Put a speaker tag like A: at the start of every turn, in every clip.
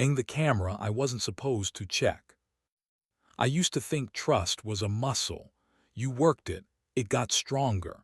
A: and the camera I wasn't supposed to check. I used to think trust was a muscle. You worked it, it got stronger.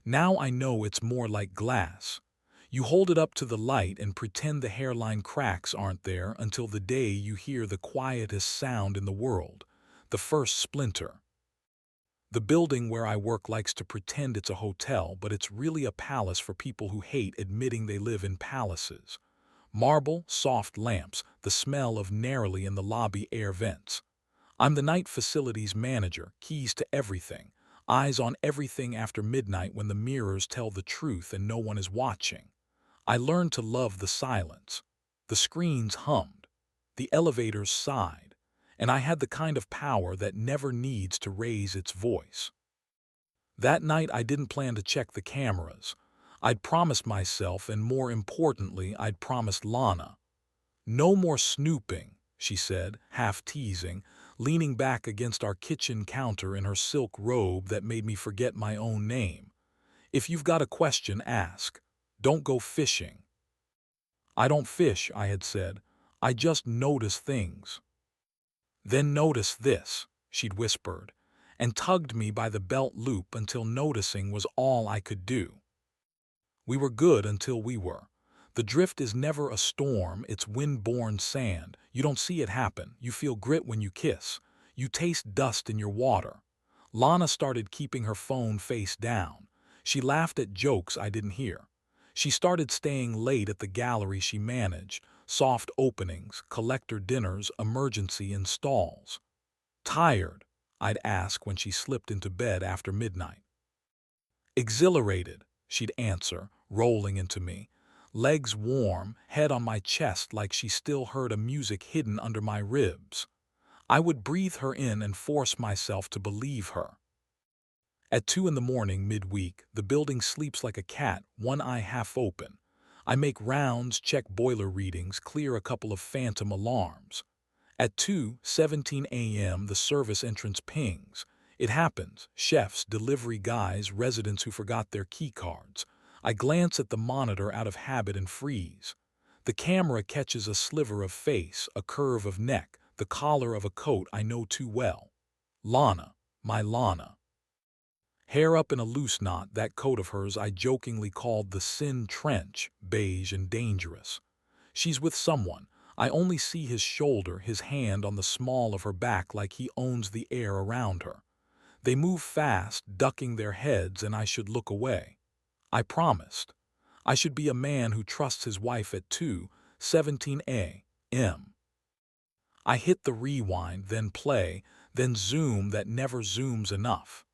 A: Now I know it's more like glass. You hold it up to the light and pretend the hairline cracks aren't there until the day you hear the quietest sound in the world, the first splinter. The building where I work likes to pretend it's a hotel, but it's really a palace for people who hate admitting they live in palaces. Marble, soft lamps, the smell of narrowly in the lobby air vents. I'm the night facilities manager, keys to everything, eyes on everything after midnight when the mirrors tell the truth and no one is watching. I learned to love the silence. The screens hummed, the elevators sighed, and I had the kind of power that never needs to raise its voice. That night I didn't plan to check the cameras. I'd promised myself, and more importantly, I'd promised Lana. "No more snooping," she said, half teasing, leaning back against our kitchen counter in her silk robe that made me forget my own name. "If you've got a question, ask. Don't go fishing." "I don't fish," I had said. "I just notice things." "Then notice this," she'd whispered, and tugged me by the belt loop until noticing was all I could do. We were good until we were. The drift is never a storm, it's wind-borne sand. You don't see it happen. You feel grit when you kiss. You taste dust in your water. Lana started keeping her phone face down. She laughed at jokes I didn't hear. She started staying late at the gallery she managed, soft openings, collector dinners, emergency installs. "Tired?" I'd ask when she slipped into bed after midnight. "Exhilarated," she'd answer, rolling into me. Legs warm, head on my chest like she still heard a music hidden under my ribs. I would breathe her in and force myself to believe her. At 2 in the morning midweek, the building sleeps like a cat, one eye half open. I make rounds, check boiler readings, clear a couple of phantom alarms. At 2:17 a.m. the service entrance pings. It happens. Chefs, delivery guys, residents who forgot their key cards. I glance at the monitor out of habit and freeze. The camera catches a sliver of face, a curve of neck, the collar of a coat I know too well. Lana, my Lana. Hair up in a loose knot, that coat of hers I jokingly called the Sin Trench, beige and dangerous. She's with someone. I only see his shoulder, his hand on the small of her back like he owns the air around her. They move fast, ducking their heads, and I should look away. I promised. I should be a man who trusts his wife at 2:17 a.m. I hit the rewind, then play, then zoom that never zooms enough.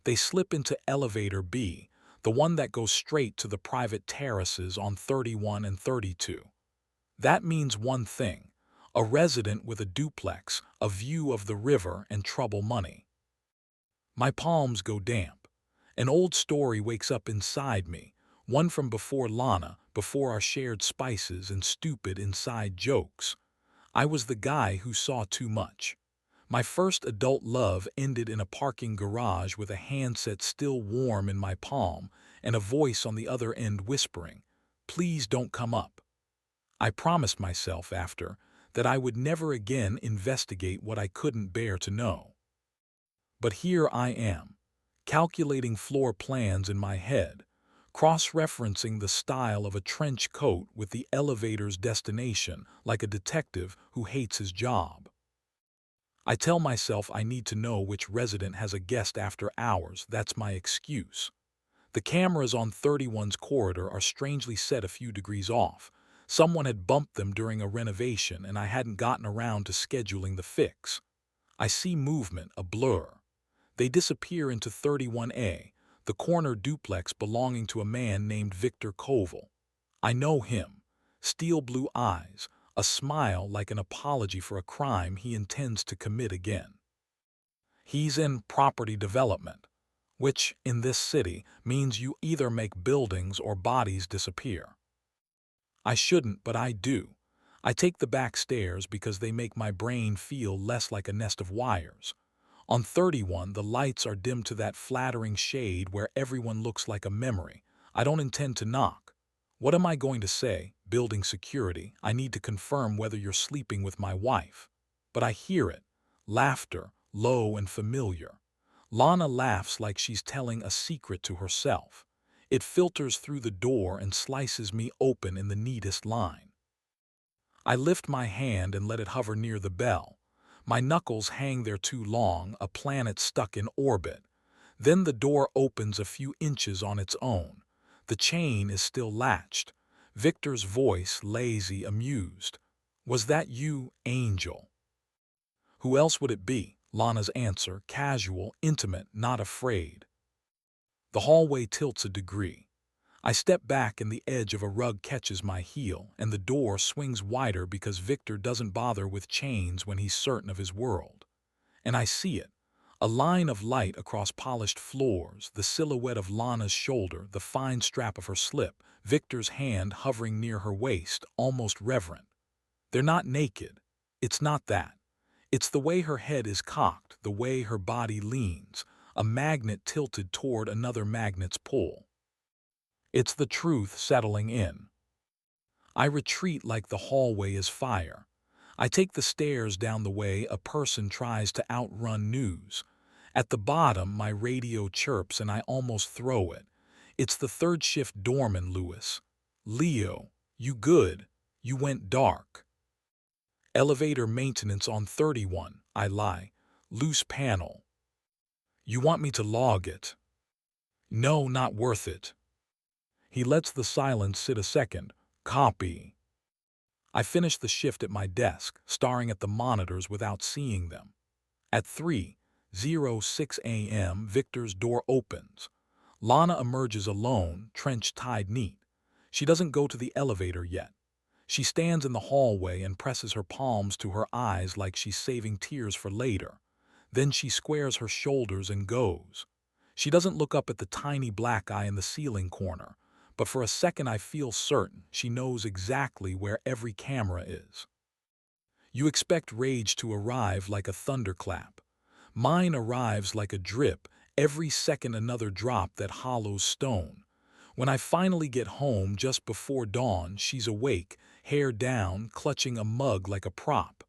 A: They slip into elevator B, the one that goes straight to the private terraces on 31 and 32. That means one thing: a resident with a duplex, a view of the river, and trouble money. My palms go damp. An old story wakes up inside me, one from before Lana, before our shared spices and stupid inside jokes. I was the guy who saw too much. My first adult love ended in a parking garage with a handset still warm in my palm and a voice on the other end whispering, "Please don't come up." I promised myself after that I would never again investigate what I couldn't bear to know. But here I am, calculating floor plans in my head, cross-referencing the style of a trench coat with the elevator's destination like a detective who hates his job. I tell myself I need to know which resident has a guest after hours. That's my excuse. The cameras on 31's corridor are strangely set a few degrees off. Someone had bumped them during a renovation and I hadn't gotten around to scheduling the fix. I see movement, a blur. They disappear into 31A, the corner duplex belonging to a man named Victor Koval. I know him. Steel blue eyes, a smile like an apology for a crime he intends to commit again. He's in property development, which, in this city, means you either make buildings or bodies disappear. I shouldn't, but I do. I take the back stairs because they make my brain feel less like a nest of wires. On 31, the lights are dimmed to that flattering shade where everyone looks like a memory. I don't intend to knock. What am I going to say? building security. I need to confirm whether you're sleeping with my wife. But I hear it. Laughter, low and familiar. Lana laughs like she's telling a secret to herself. It filters through the door and slices me open in the neatest line. I lift my hand and let it hover near the bell. My knuckles hang there too long, a planet stuck in orbit. Then the door opens a few inches on its own. The chain is still latched. Victor's voice, lazy, amused. "Was that you, Angel?" "Who else would it be?" Lana's answer, casual, intimate, not afraid. The hallway tilts a degree. I step back and the edge of a rug catches my heel, and the door swings wider because Victor doesn't bother with chains when he's certain of his world. And I see it. A line of light across polished floors, the silhouette of Lana's shoulder, the fine strap of her slip, Victor's hand hovering near her waist, almost reverent. They're not naked. It's not that. It's the way her head is cocked, the way her body leans, a magnet tilted toward another magnet's pull. It's the truth settling in. I retreat like the hallway is fire. I take the stairs down the way a person tries to outrun news. At the bottom, my radio chirps and I almost throw it. It's the third shift doorman, Lewis. "Leo, you good? You went dark." "Elevator maintenance on 31, I lie. Loose panel." "You want me to log it?" "No, not worth it." He lets the silence sit a second. "Copy." I finish the shift at my desk, staring at the monitors without seeing them. At 3:06 a.m., Victor's door opens. Lana emerges alone, trench tied neat. She doesn't go to the elevator yet. She stands in the hallway and presses her palms to her eyes like she's saving tears for later. Then she squares her shoulders and goes. She doesn't look up at the tiny black eye in the ceiling corner, but for a second I feel certain she knows exactly where every camera is. You expect rage to arrive like a thunderclap. Mine arrives like a drip, every second another drop that hollows stone. When I finally get home just before dawn, she's awake, hair down, clutching a mug like a prop.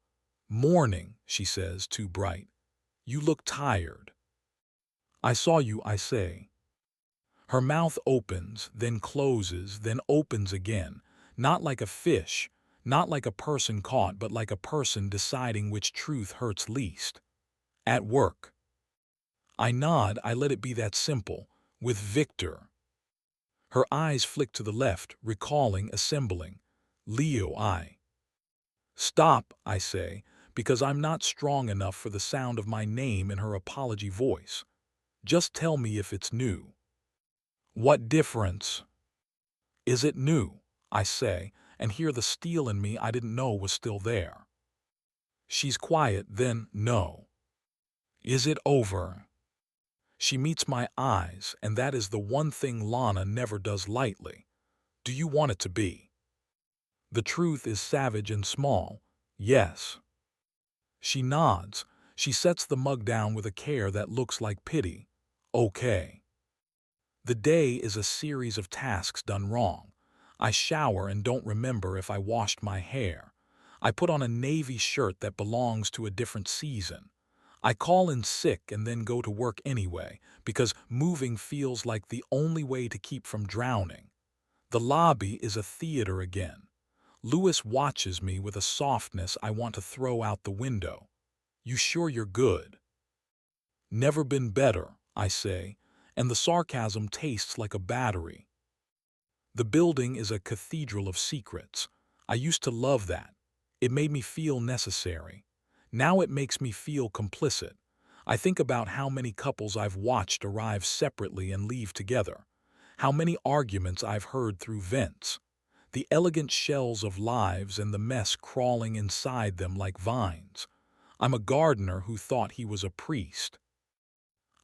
A: "Morning," she says, too bright. "You look tired." "I saw you," I say. Her mouth opens, then closes, then opens again, not like a fish, not like a person caught, but like a person deciding which truth hurts least. "At work." I nod, I let it be that simple. "With Victor." Her eyes flick to the left, recalling, assembling. "Leo, I." "Stop," I say, because I'm not strong enough for the sound of my name in her apology voice. "Just tell me if it's new." "What difference?" "Is it new?" I say, and hear the steel in me I didn't know was still there. She's quiet, then, "No." "Is it over?" She meets my eyes, and that is the one thing Lana never does lightly. "Do you want it to be?" The truth is savage and small. "Yes." She nods. She sets the mug down with a care that looks like pity. "Okay." The day is a series of tasks done wrong. I shower and don't remember if I washed my hair. I put on a navy shirt that belongs to a different season. I call in sick and then go to work anyway, because moving feels like the only way to keep from drowning. The lobby is a theater again. Lewis watches me with a softness I want to throw out the window. "You sure you're good?" "Never been better," I say, and the sarcasm tastes like a battery. The building is a cathedral of secrets. I used to love that. It made me feel necessary. Now it makes me feel complicit. I think about how many couples I've watched arrive separately and leave together. How many arguments I've heard through vents. The elegant shells of lives and the mess crawling inside them like vines. I'm a gardener who thought he was a priest.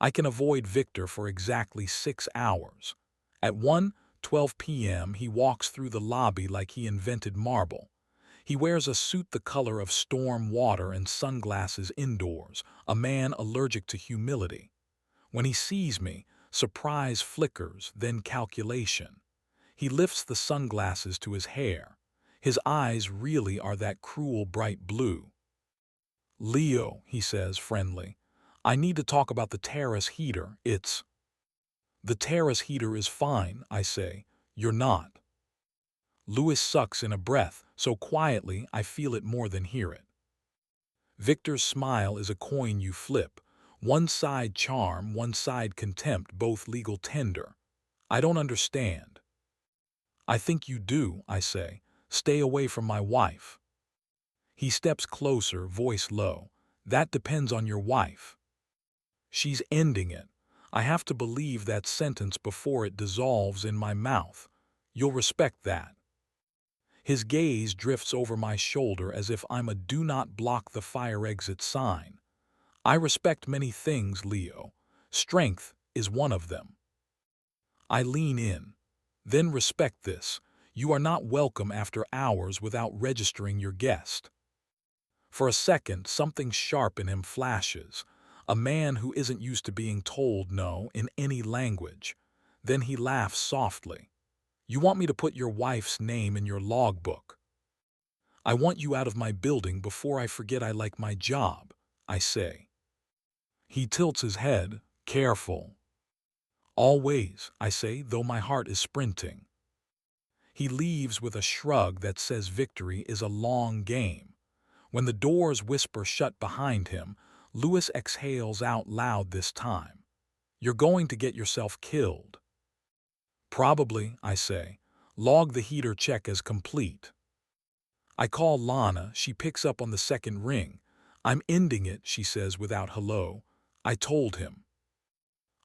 A: I can avoid Victor for exactly 6 hours. At 1:12 p.m. he walks through the lobby like he invented marble. He wears a suit the color of storm water and sunglasses indoors, a man allergic to humility. When he sees me, surprise flickers, then calculation. He lifts the sunglasses to his hair. His eyes really are that cruel bright blue. Leo, he says, friendly, I need to talk about the terrace heater. The terrace heater is fine, I say. You're not. Louis sucks in a breath, so quietly I feel it more than hear it. Victor's smile is a coin you flip. One side charm, one side contempt, both legal tender. I don't understand. I think you do, I say. Stay away from my wife. He steps closer, voice low. That depends on your wife. She's ending it. I have to believe that sentence before it dissolves in my mouth. You'll respect that. His gaze drifts over my shoulder as if I'm a do not block the fire exit sign. I respect many things, Leo. Strength is one of them. I lean in. Then respect this. You are not welcome after hours without registering your guest. For a second, something sharp in him flashes. A man who isn't used to being told no in any language. Then he laughs softly. You want me to put your wife's name in your logbook? I want you out of my building before I forget I like my job, I say. He tilts his head, careful. Always, I say, though my heart is sprinting. He leaves with a shrug that says victory is a long game. When the doors whisper shut behind him, Louis exhales out loud this time. You're going to get yourself killed. Probably, I say. Log the heater check as complete. I call Lana. She picks up on the second ring. I'm ending it, she says without hello. I told him.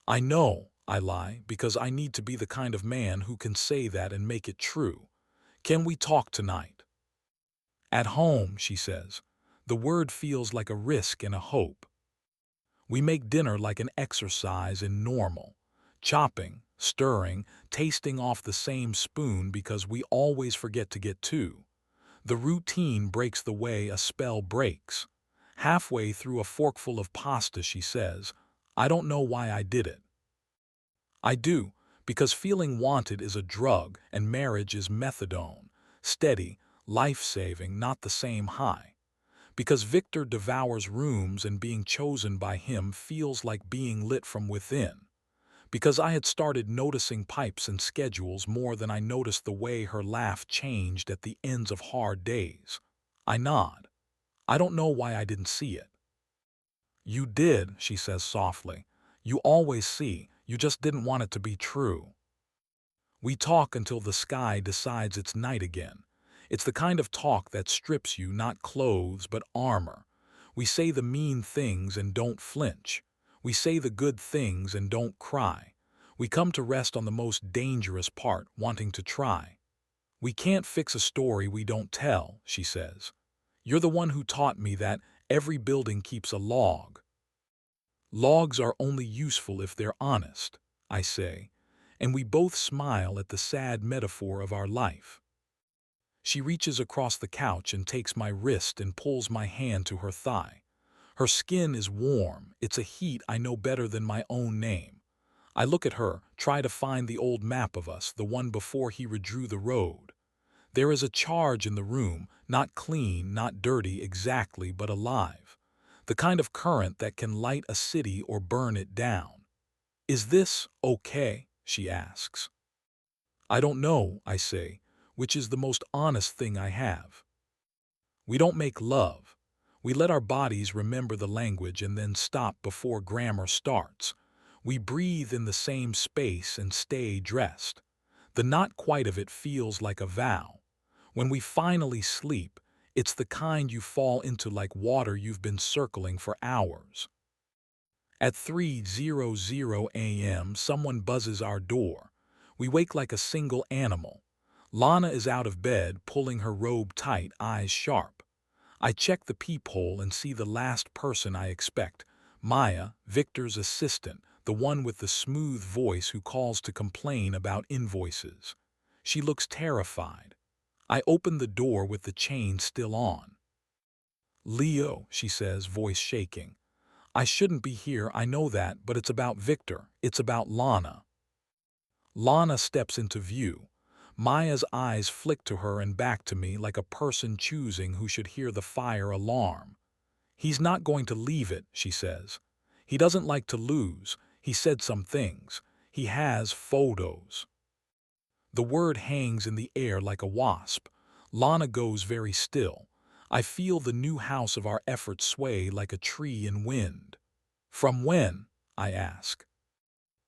A: I know, I lie, because I need to be the kind of man who can say that and make it true. Can we talk tonight? At home, she says. The word feels like a risk and a hope. We make dinner like an exercise in normal. Chopping, stirring, tasting off the same spoon because we always forget to get two. The routine breaks the way a spell breaks. Halfway through a forkful of pasta, she says, I don't know why I did it. I do, because feeling wanted is a drug and marriage is methadone. Steady, life-saving, not the same high. Because Victor devours rooms and being chosen by him feels like being lit from within. Because I had started noticing pipes and schedules more than I noticed the way her laugh changed at the ends of hard days. I nod. I don't know why I didn't see it. You did, she says softly. You always see, you just didn't want it to be true. We talk until the sky decides it's night again. It's the kind of talk that strips you not clothes but armor. We say the mean things and don't flinch. We say the good things and don't cry. We come to rest on the most dangerous part, wanting to try. We can't fix a story we don't tell, she says. You're the one who taught me that every building keeps a log. Logs are only useful if they're honest, I say, and we both smile at the sad metaphor of our life. She reaches across the couch and takes my wrist and pulls my hand to her thigh. Her skin is warm. It's a heat I know better than my own name. I look at her, try to find the old map of us, the one before he redrew the road. There is a charge in the room, not clean, not dirty exactly, but alive. The kind of current that can light a city or burn it down. Is this okay? She asks. I don't know, I say, which is the most honest thing I have. We don't make love. We let our bodies remember the language and then stop before grammar starts. We breathe in the same space and stay dressed. The not quite of it feels like a vow. When we finally sleep, it's the kind you fall into like water you've been circling for hours. At 3:00 a.m., someone buzzes our door. We wake like a single animal. Lana is out of bed, pulling her robe tight, eyes sharp. I check the peephole and see the last person I expect, Maya, Victor's assistant, the one with the smooth voice who calls to complain about invoices. She looks terrified. I open the door with the chain still on. Leo, she says, voice shaking. I shouldn't be here, I know that, but it's about Victor. It's about Lana. Lana steps into view. Maya's eyes flick to her and back to me like a person choosing who should hear the fire alarm. He's not going to leave it, she says. He doesn't like to lose. He said some things. He has photos. The word hangs in the air like a wasp. Lana goes very still. I feel the new house of our effort sway like a tree in wind. From when? I ask.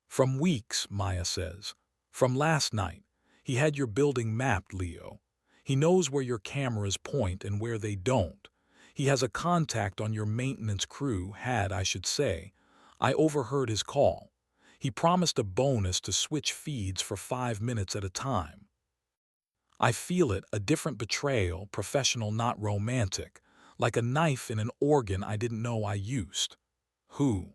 A: From weeks, Maya says. From last night. He had your building mapped, Leo. He knows where your cameras point and where they don't. He has a contact on your maintenance crew, had, I should say. I overheard his call. He promised a bonus to switch feeds for 5 minutes at a time. I feel it, a different betrayal, professional not romantic, like a knife in an organ I didn't know I used. Who?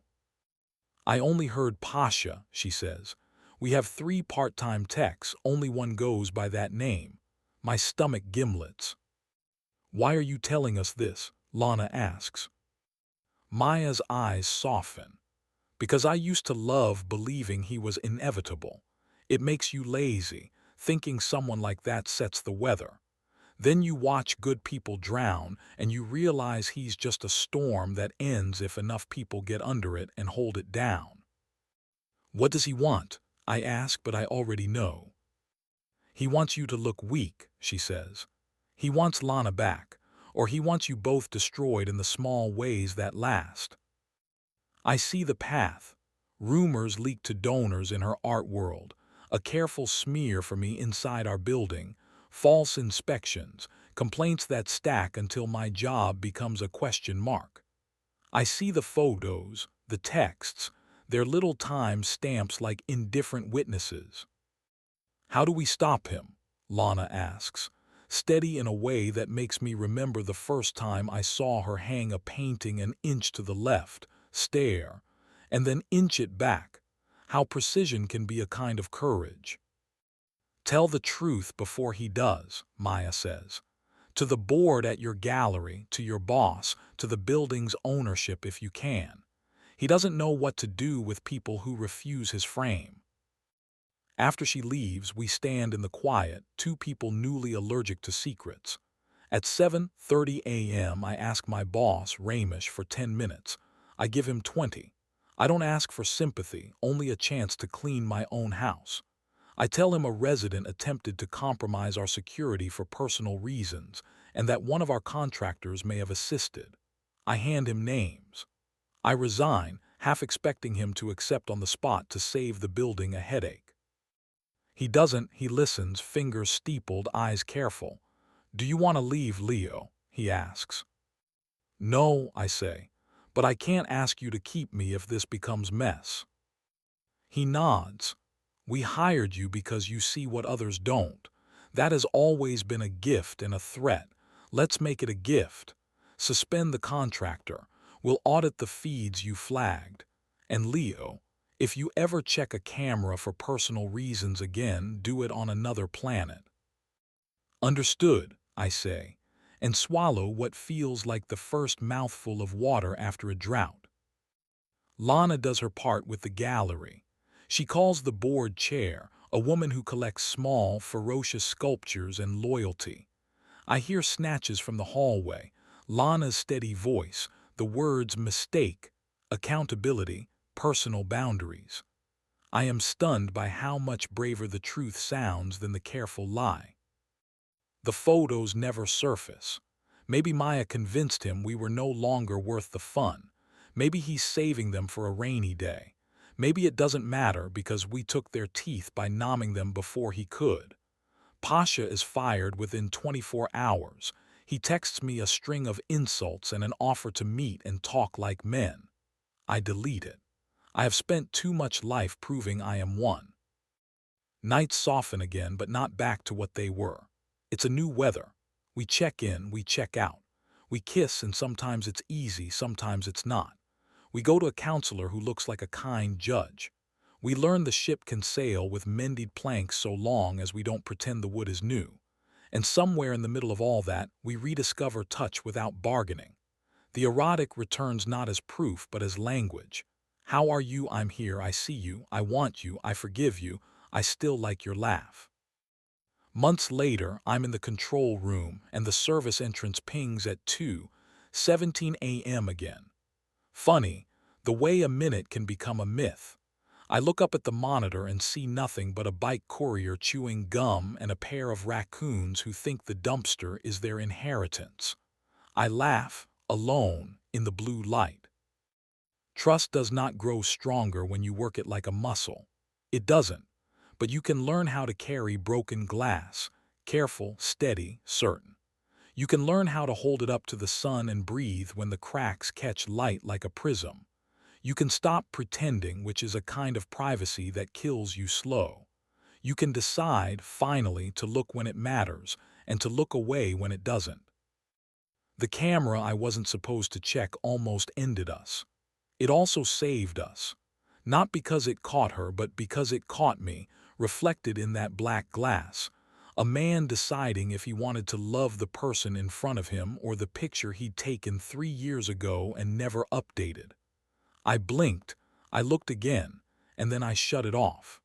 A: I only heard Pasha, she says. We have 3 part-time techs, only one goes by that name. My stomach gimlets. Why are you telling us this? Lana asks. Maya's eyes soften. Because I used to love believing he was inevitable. It makes you lazy, thinking someone like that sets the weather. Then you watch good people drown and you realize he's just a storm that ends if enough people get under it and hold it down. What does he want? I ask, but I already know. He wants you to look weak, she says. He wants Lana back, or he wants you both destroyed in the small ways that last. I see the path. Rumors leak to donors in her art world, a careful smear for me inside our building, false inspections, complaints that stack until my job becomes a question mark. I see the photos, the texts, their little time stamps like indifferent witnesses. How do we stop him? Lana asks, steady in a way that makes me remember the first time I saw her hang a painting an inch to the left, stare, and then inch it back. How precision can be a kind of courage. Tell the truth before he does, Maya says. To the board at your gallery, to your boss, to the building's ownership if you can. He doesn't know what to do with people who refuse his frame. After she leaves, we stand in the quiet, 2 people newly allergic to secrets. At 7:30 a.m., I ask my boss, Ramesh, for 10 minutes. I give him 20. I don't ask for sympathy, only a chance to clean my own house. I tell him a resident attempted to compromise our security for personal reasons and that one of our contractors may have assisted. I hand him names. I resign, half expecting him to accept on the spot to save the building a headache. He doesn't, he listens, fingers steepled, eyes careful. Do you want to leave, Leo? He asks. No, I say, but I can't ask you to keep me if this becomes mess. He nods. We hired you because you see what others don't. That has always been a gift and a threat. Let's make it a gift. Suspend the contractor. We'll audit the feeds you flagged. And Leo, if you ever check a camera for personal reasons again, do it on another planet. Understood, I say, and swallow what feels like the first mouthful of water after a drought. Lana does her part with the gallery. She calls the board chair, a woman who collects small, ferocious sculptures and loyalty. I hear snatches from the hallway, Lana's steady voice, the words mistake, accountability, personal boundaries. I am stunned by how much braver the truth sounds than the careful lie. The photos never surface. Maybe Maya convinced him we were no longer worth the fun. Maybe he's saving them for a rainy day. Maybe it doesn't matter because we took their teeth by numbing them before he could. Pasha is fired within 24 hours. He texts me a string of insults and an offer to meet and talk like men. I delete it. I have spent too much life proving I am one. Nights soften again, but not back to what they were. It's a new weather. We check in, we check out. We kiss, and sometimes it's easy, sometimes it's not. We go to a counselor who looks like a kind judge. We learn the ship can sail with mended planks so long as we don't pretend the wood is new. And somewhere in the middle of all that, we rediscover touch without bargaining. The erotic returns not as proof, but as language. How are you? I'm here. I see you. I want you. I forgive you. I still like your laugh. Months later, I'm in the control room and the service entrance pings at 2:17 a.m. again. Funny, the way a minute can become a myth. I look up at the monitor and see nothing but a bike courier chewing gum and a pair of raccoons who think the dumpster is their inheritance. I laugh, alone, in the blue light. Trust does not grow stronger when you work it like a muscle. It doesn't, but you can learn how to carry broken glass, careful, steady, certain. You can learn how to hold it up to the sun and breathe when the cracks catch light like a prism. You can stop pretending, which is a kind of privacy that kills you slow. You can decide, finally, to look when it matters and to look away when it doesn't. The camera I wasn't supposed to check almost ended us. It also saved us. Not because it caught her, but because it caught me, reflected in that black glass. A man deciding if he wanted to love the person in front of him or the picture he'd taken 3 years ago and never updated. I blinked, I looked again, and then I shut it off.